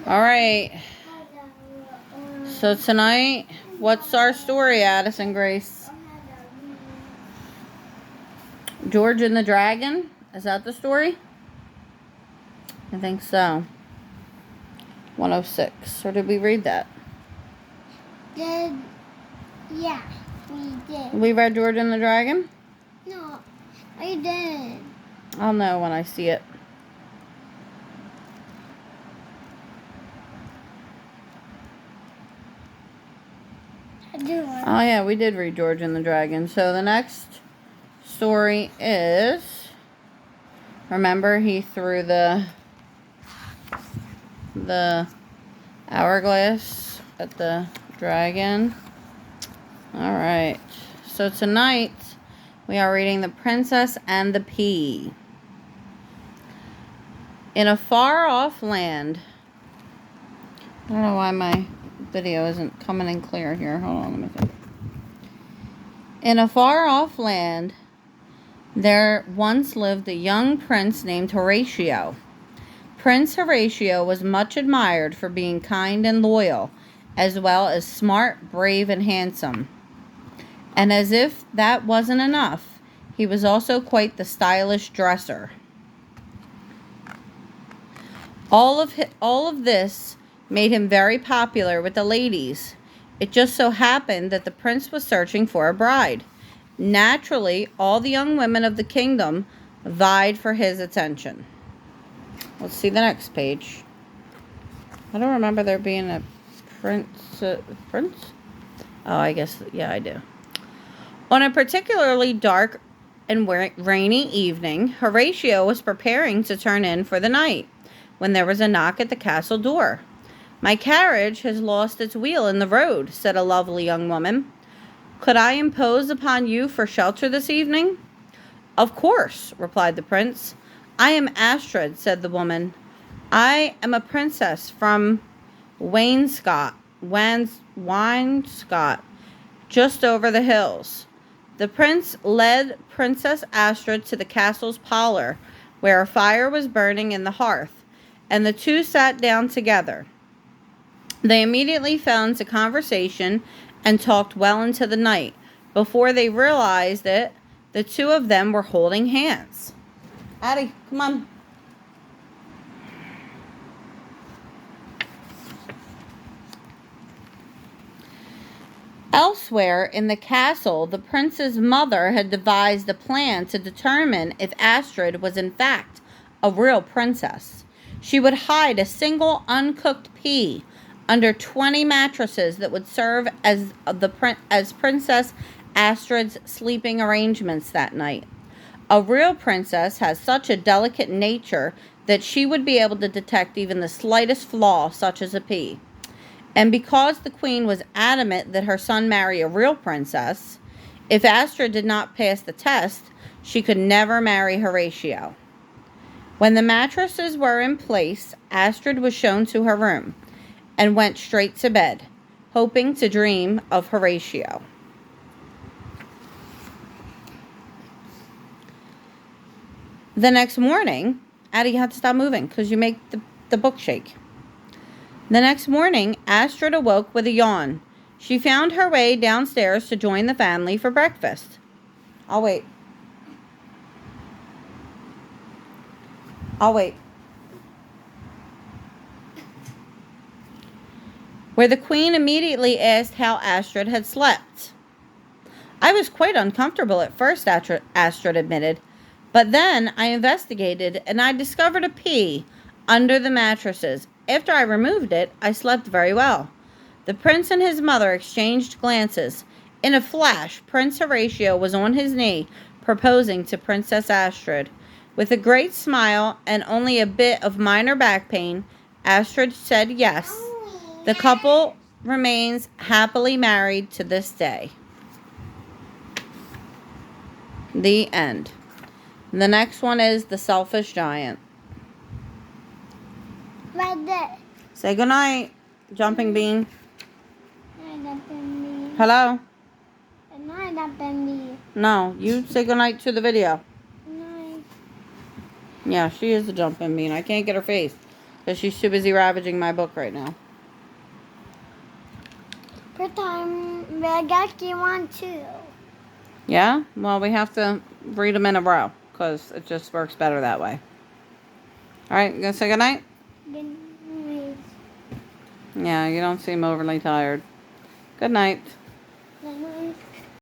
Alright. So tonight, what's our story, Addison Grace? George and the Dragon? Is that the story? I think so. 106. Or did we read that? Yeah, we did. We read George and the Dragon? No, I didn't. I'll know when I see it. Oh yeah, we did read George and the Dragon. So the next story is, remember he threw the hourglass at the dragon. Alright, so tonight we are reading The Princess and the Pea. In a far-off land, I don't know why my video isn't coming in clear here. Hold on, let me think. In a far-off land, there once lived a young prince named Horatio. Prince Horatio was much admired for being kind and loyal, as well as smart, brave, and handsome. And as if that wasn't enough, he was also quite the stylish dresser. All of this made him very popular with the ladies. It just so happened that the prince was searching for a bride. Naturally, all the young women of the kingdom vied for his attention. Let's see the next page. I don't remember there being a prince? Oh, I guess, yeah, I do. On a particularly dark and rainy evening, Horatio was preparing to turn in for the night when there was a knock at the castle door. "My carriage has lost its wheel in the road," said a lovely young woman. "Could I impose upon you for shelter this evening?" "Of course," replied the prince. "I am Astrid," said the woman. "I am a princess from Wainscott, just over the hills." The prince led Princess Astrid to the castle's parlor, where a fire was burning in the hearth, and the two sat down together. They immediately fell into conversation and talked well into the night. Before they realized it, the two of them were holding hands. Addie, come on. Elsewhere in the castle, the prince's mother had devised a plan to determine if Astrid was in fact a real princess. She would hide a single uncooked pea under 20 mattresses that would serve as Princess Astrid's sleeping arrangements that night. A real princess has such a delicate nature that she would be able to detect even the slightest flaw, such as a pea. And because the queen was adamant that her son marry a real princess, if Astrid did not pass the test, she could never marry Horatio. When the mattresses were in place, Astrid was shown to her room and went straight to bed, hoping to dream of Horatio. The next morning, Addie, you have to stop moving because you make the book shake. The next morning, Astrid awoke with a yawn. She found her way downstairs to join the family for breakfast. I'll wait. Where the queen immediately asked how Astrid had slept. "I was quite uncomfortable at first," Astrid admitted. "But then I investigated and I discovered a pea under the mattresses. After I removed it, I slept very well." The prince and his mother exchanged glances. In a flash, Prince Horatio was on his knee, proposing to Princess Astrid. With a great smile and only a bit of minor back pain, Astrid said yes. The couple remains happily married to this day. The end. The next one is The Selfish Giant. Right there. Say goodnight, Jumping Bean. Night, Jumping Bean. Hello? Night, Jumping Bean. No, you say goodnight to the video. Night. Yeah, she is a Jumping Bean. I can't get her face. Because she's too busy ravaging my book right now. Bedtime, I got you one too. Yeah? Well, we have to read them in a row. Because it just works better that way. Alright, you gonna say goodnight? Good night. Yeah, you don't seem overly tired. Good night.